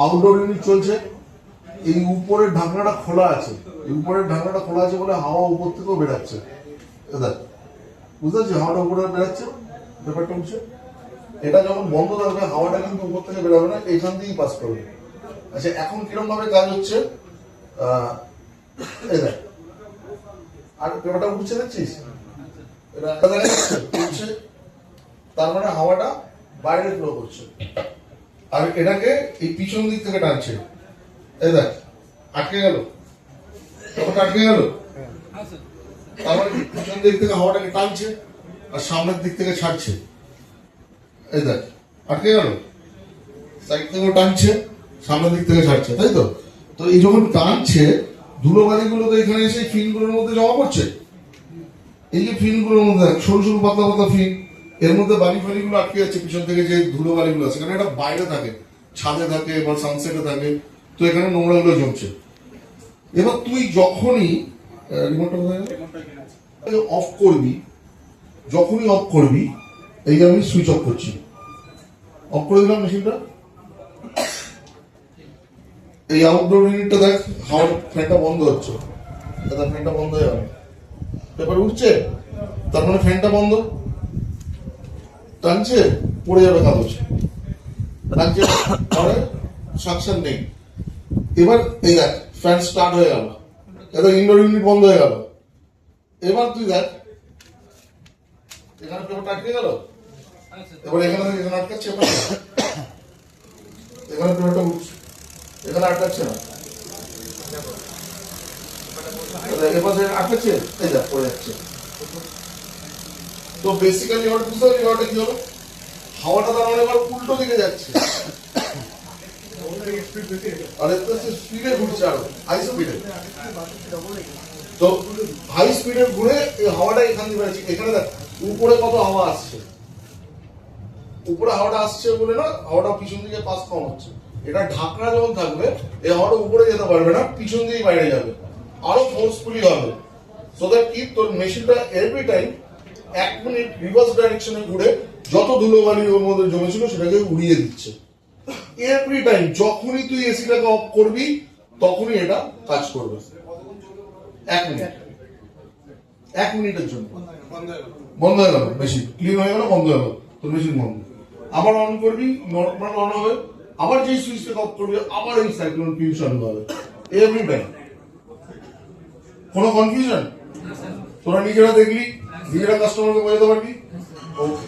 Outdoor unit চলছে। এই উপরের ঢাকনাটা খোলা আছে, বলে হাওয়া উপর থেকেও বেরাচ্ছে। বুঝতে পারছি হাওয়াটা উপরে বেরাচ্ছে, ব্যাপারটা বুঝছে। এটা যখন বন্ধ থাকবে হাওয়াটা কিন্তু উপর থেকে বেরোবে না, এখান দিয়েই পাস করবে। আচ্ছা, এখন কিরকম ভাবে কাজ হচ্ছে আর ব্যাপারটা বুঝতে দেখছিস, তার মানে হাওয়াটা বাইরে ফ্লো করছে আর এটাকে এই পিছন দিক থেকে টানছে। এই দেখ আটকে গেল, আটকে গেল। তার মানে পিছন দিক থেকে হাওয়াটাকে টানছে আর সামনের দিক থেকে ছাড়ছে। এই দেখ আটকে গেল, সাইড থেকে টানছে, সামনের দিক থেকে ছাড়ছে, তাই তো? তো এই যখন টানছে ধুলোবালি গুলো তো এখানে এসে ফিনগুলোর মধ্যে জমা করছে। এই যে ফিনগুলোর মধ্যে সরু সরু পাতলা পাতলা ফিন, এর মধ্যে বালি ফালি গুলো আটকে যাচ্ছে পিছন থেকে, যে ধুলো বালি গুলো আছে। কারণ এটা বাইরে থাকে, ছাদে থাকে বা সানসেটে থাকে, তো এখানে নোংরা গুলো জমছে। এবার তুই যখনই অফ করবি, এই আমি সুইচ অফ করছি, অফ করে দিলাম মেশিনটা। এই আউটডোর ইউনিটটা দেখ, হাওয়ার ফ্যানটা বন্ধ হচ্ছে, ফ্যানটা বন্ধ হয়ে গেল, পেপার উঠছে, তার মানে ফ্যানটা বন্ধ। টানছে পড়ে যাবে কাগজ, টানছে পরে সাকশন নেই। এবার এই দেখ ফ্যান স্টার্ট হয়ে গেল, এটা ইনডোর ইউনিট বন্ধ হয়ে গেল। এবার তুই দেখ এখানে পেপারটা আটকে গেল, এবার এখানে আটকাচ্ছে, এখানে পেপারটা উঠছে, এখানে আটকাচ্ছে না, এবার আটকাচ্ছে, এই দেখ পড়ে যাচ্ছে। তো বেসিক্যালি এবার বুঝতে পারছি ব্যাপারটা কি হলো, হাওয়াটা তার মানে এবার উল্টো দিকে যাচ্ছে আর স্পিডে ঘুরছে, আরো হাই স্পিডে। তো হাই স্পিডে ঘুরে এই হাওয়াটা এখান দিয়ে বেরোচ্ছে। এখানে দেখ উপরে কত হাওয়া আসছে, উপরে হাওয়াটা আসছে বলে না হাওয়াটা পিছন দিকে পাস কম হচ্ছে। এটা ঢাকনা যখন থাকবে এই হাওয়াটা উপরে যেতে পারবে না, পিছন দিকেই বাইরে যাবে, আরো ফোর্সফুলি হবে। সো দ্যাট কি তোর মেশিনটা এভরি টাইম 1 মিনিট রিভার্স ডাইরেকশনে ঘুরে যত ধুলোবালি ওর মধ্যে জমেছিল সেটাকে উড়িয়ে দিচ্ছে এভরি টাইম। যখনই তুই এসিটাকে অফ করবি তখনই এটা কাজ করবে। 1 মিনিটের জন্য বন্ধ হয়ে গেল, মেশিন ক্লিন হয়ে গেল, বন্ধ হয়ে গেল, তোর মেশিন বন্ধ। আবার অন করবি, নর্মাল অন হবে, আবার যেই সুইচটাকে অফ করবি আবার এই সাইক্লোন ফিউজ চালু হবে এভরি টাইম। কোনো কনফিউশন? তোরা নিজেরা দেখলি, নিজেরা কাস্টমারকে বোঝাতে পারবি। ওকে।